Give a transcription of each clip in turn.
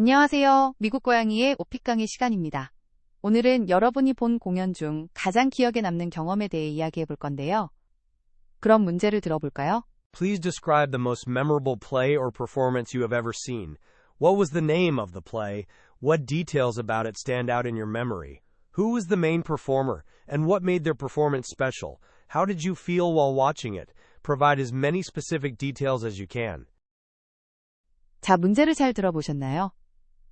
안녕하세요. 미국 고양이의 오픽 강의 시간입니다. 오늘은 여러분이 본 공연 중 가장 기억에 남는 경험에 대해 이야기해 볼 건데요. 그럼 문제를 들어볼까요? Please describe the most memorable play or performance you have ever seen. What was the name of the play? What details about it stand out in your memory? Who was the main performer, and what made their performance special? How did you feel while watching it? Provide as many specific details as you can. 자, 문제를 잘 들어보셨나요?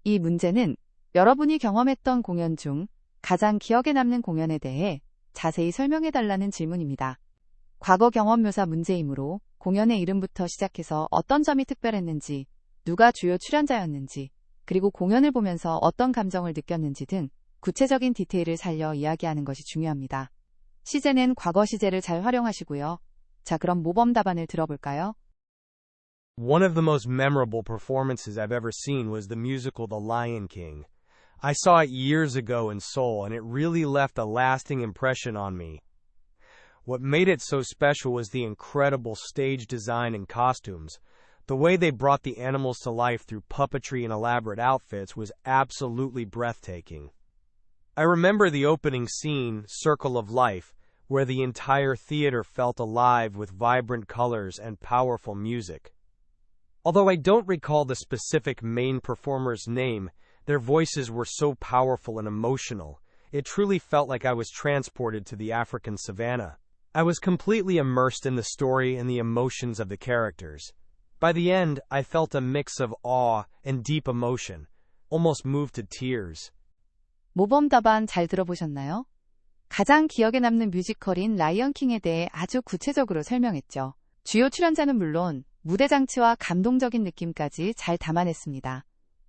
이 문제는 여러분이 경험했던 공연 중 가장 기억에 남는 공연에 대해 자세히 설명해 달라는 질문입니다. 과거 경험 묘사 문제이므로 공연의 이름부터 시작해서 어떤 점이 특별했는지, 누가 주요 출연자였는지, 그리고 공연을 보면서 어떤 감정을 느꼈는지 등 구체적인 디테일을 살려 이야기하는 것이 중요합니다. 시제는 과거 시제를 잘 활용하시고요. 자, 그럼 모범 답안을 들어볼까요? One of the most memorable performances I've ever seen was the musical The Lion King. I saw it years ago in Seoul, and it really left a lasting impression on me. What made it so special was the incredible stage design and costumes. The way they brought the animals to life through puppetry and elaborate outfits was absolutely breathtaking. I remember the opening scene, Circle of Life, where the entire theater felt alive with vibrant colors and powerful music. Although I don't recall the specific main performer's name, their voices were so powerful and emotional, it truly felt like I was transported to the African savannah. I was completely immersed in the story and the emotions of the characters. By the end, I felt a mix of awe and deep emotion, almost moved to tears. 모범 답안 잘 들어보셨나요? 가장 기억에 남는 뮤지컬인 라이언 킹에 대해 아주 구체적으로 설명했죠. 주요 출연자는 물론 무대 장치와 감동적인 느낌까지 잘 담아냈습니다.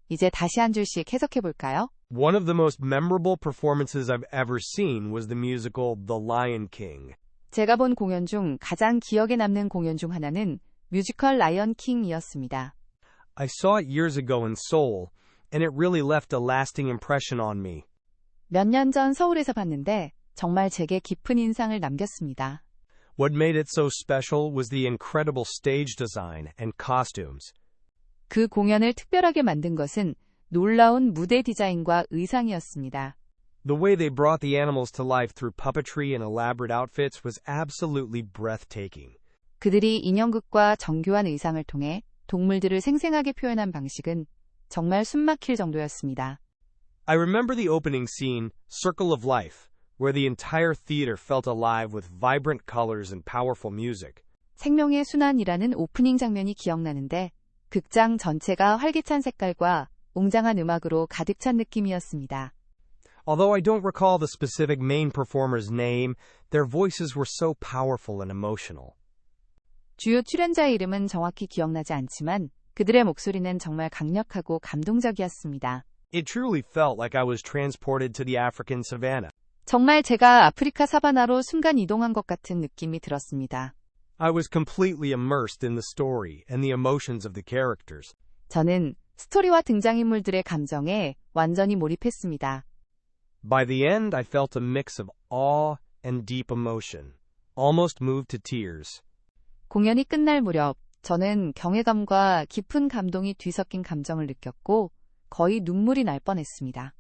이제 다시 한 줄씩 해석해 볼까요? One of the most memorable performances I've ever seen was the musical The Lion King. 제가 본 공연 중 가장 기억에 남는 공연 중 하나는 뮤지컬 라이언 킹이었습니다. I saw it years ago in Seoul, and it really left a lasting impression on me. 몇 년 전 서울에서 봤는데 정말 제게 깊은 인상을 남겼습니다. What made it so special was the incredible stage design and costumes. 그 공연을 특별하게 만든 것은 놀라운 무대 디자인과 의상이었습니다. The way they brought the animals to life through puppetry and elaborate outfits was absolutely breathtaking. 그들이 인형극과 정교한 의상을 통해 동물들을 생생하게 표현한 방식은 정말 숨막힐 정도였습니다. I remember the opening scene, Circle of Life, where the entire theater felt alive with vibrant colors and powerful music. 생명의 순환이라는 오프닝 장면이 기억나는데 극장 전체가 활기찬 색깔과 웅장한 음악으로 가득 찬 느낌이었습니다. Although I don't recall the specific main performer's name, their voices were so powerful and emotional. 주요 출연자의 이름은 정확히 기억나지 않지만 그들의 목소리는 정말 강력하고 감동적이었습니다. It truly felt like I was transported to the African savannah. 정말 제가 아프리카 사바나로 순간 이동한 것 같은 느낌이 들었습니다. I was completely immersed in the story and the emotions of the characters. 저는 스토리와 등장인물들의 감정에 완전히 몰입했습니다. By the end, I felt a mix of awe and deep emotion, almost moved to tears. 공연이 끝날 무렵 저는 경외감과 깊은 감동이 뒤섞인 감정을 느꼈고 거의 눈물이 날 뻔했습니다.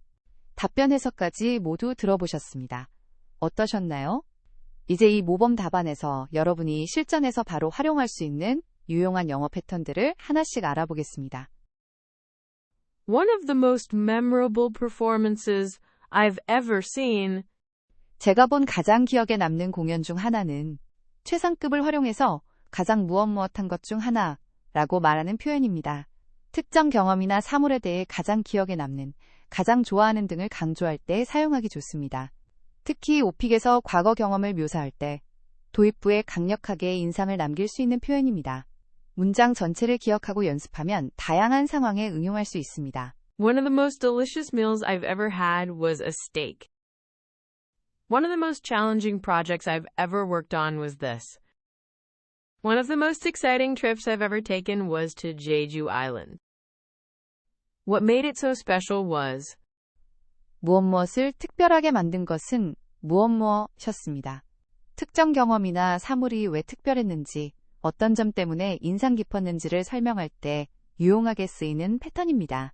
답변 해석까지 모두 들어보셨습니다. 어떠셨나요? 이제 이 모범 답안에서 여러분이 실전에서 바로 활용할 수 있는 유용한 영어 패턴들을 하나씩 알아보겠습니다. One of the most memorable performances I've ever seen. 제가 본 가장 기억에 남는 공연 중 하나는 최상급을 활용해서 가장 무엇무엇한 것 중 하나라고 말하는 표현입니다. 특정 경험이나 사물에 대해 가장 기억에 남는, 가장 좋아하는 등을 강조할 때 사용하기 좋습니다. 특히 오픽에서 과거 경험을 묘사할 때 도입부에 강력하게 인상을 남길 수 있는 표현입니다. 문장 전체를 기억하고 연습하면 다양한 상황에 응용할 수 있습니다. One of the most delicious meals I've ever had was a steak. One of the most challenging projects I've ever worked on was this. One of the most exciting trips I've ever taken was to Jeju Island. What made it so special was 무엇무엇을 특별하게 만든 것은 무엇무엇이었습니다. 특정 경험이나 사물이 왜 특별했는지, 어떤 점 때문에 인상 깊었는지를 설명할 때 유용하게 쓰이는 패턴입니다.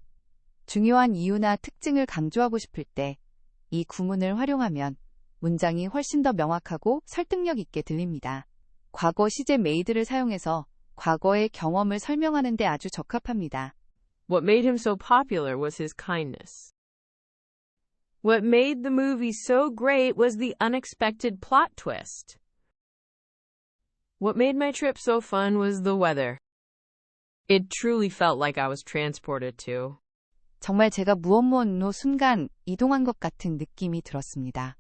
중요한 이유나 특징을 강조하고 싶을 때 이 구문을 활용하면 문장이 훨씬 더 명확하고 설득력 있게 들립니다. 과거 시제 made를 사용해서 과거의 경험을 설명하는 데 아주 적합합니다. What made him so popular was his kindness. What made the movie so great was the unexpected plot twist. What made my trip so fun was the weather. It truly felt like I was transported to. 정말 제가 무엇 순간 이동한 것 같은 느낌이 들었습니다.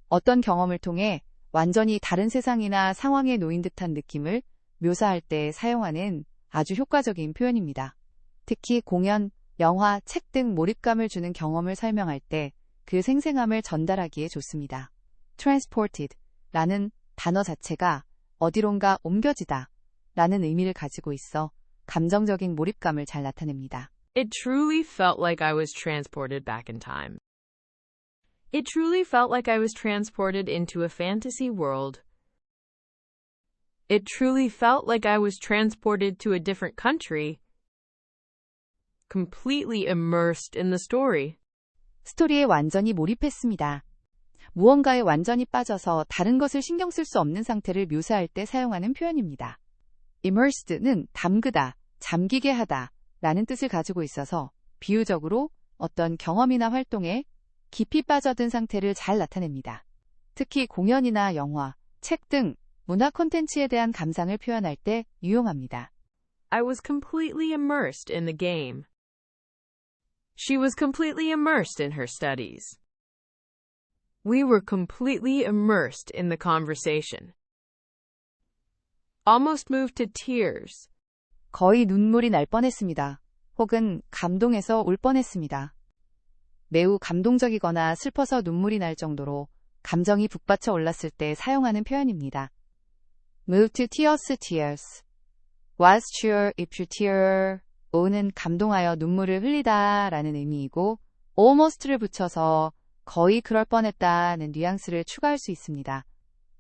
어떤 경험을 통해 완전히 다른 세상이나 상황에 놓인 듯한 느낌을 묘사할 때 사용하는 아주 효과적인 표현입니다. 특히 공연, 영화, 책 등 몰입감을 주는 경험을 설명할 때 그 생생함을 전달하기에 좋습니다. transported 라는 단어 자체가 어디론가 옮겨지다 라는 의미를 가지고 있어 감정적인 몰입감을 잘 나타냅니다. It truly felt like I was transported back in time. It truly felt like I was transported into a fantasy world. It truly felt like I was transported to a different country, completely immersed in the story. 스토리에 완전히 몰입했습니다. 무언가에 완전히 빠져서 다른 것을 신경 쓸 수 없는 상태를 묘사할 때 사용하는 표현입니다. immersed는 담그다, 잠기게 하다 라는 뜻을 가지고 있어서 비유적으로 어떤 경험이나 활동에 깊이 빠져든 상태를 잘 나타냅니다. 특히 공연이나 영화, 책 등 문화 콘텐츠에 대한 감상을 표현할 때 유용합니다. I was completely immersed in the game. She was completely immersed in her studies. We were completely immersed in the conversation. Almost moved to tears. 거의 눈물이 날 뻔했습니다. 혹은 감동해서 울 뻔했습니다. 매우 감동적이거나 슬퍼서 눈물이 날 정도로 감정이 북받쳐 올랐을 때 사용하는 표현입니다. Move to tears. Was sure if you tear. 오는 감동하여 눈물을 흘리다 라는 의미이고 almost를 붙여서 거의 그럴 뻔했다는 뉘앙스를 추가할 수 있습니다.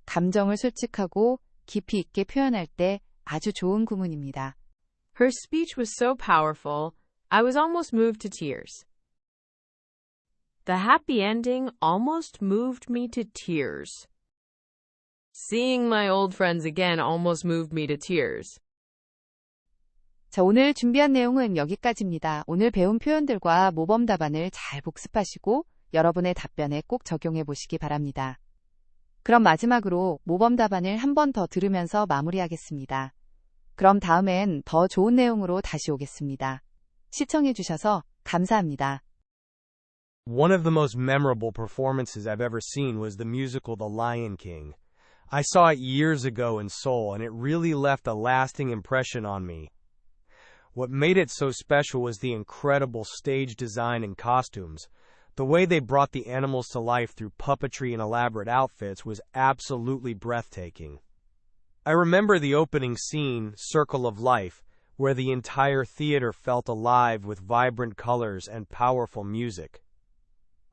감정을 솔직하고 깊이 있게 표현할 때 아주 좋은 구문입니다. Her speech was so powerful, I was almost moved to tears. The happy ending almost moved me to tears. Seeing my old friends again almost moved me to tears. 자, 오늘 준비한 내용은 여기까지입니다. 오늘 배운 표현들과 모범 답안을 잘 복습하시고 여러분의 답변에 꼭 적용해 보시기 바랍니다. 그럼 마지막으로 모범 답안을 한 번 더 들으면서 마무리하겠습니다. 그럼 다음엔 더 좋은 내용으로 다시 오겠습니다. 시청해 주셔서 감사합니다. One of the most memorable performances I've ever seen was the musical The Lion King. I saw it years ago in Seoul, and it really left a lasting impression on me. What made it so special was the incredible stage design and costumes. The way they brought the animals to life through puppetry and elaborate outfits was absolutely breathtaking. I remember the opening scene, Circle of Life, where the entire theater felt alive with vibrant colors and powerful music.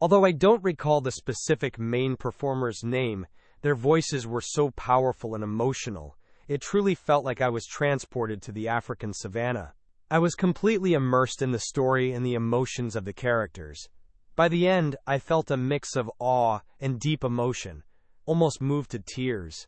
Although I don't recall the specific main performer's name, their voices were so powerful and emotional, it truly felt like I was transported to the African savannah. I was completely immersed in the story and the emotions of the characters. By the end, I felt a mix of awe and deep emotion, almost moved to tears.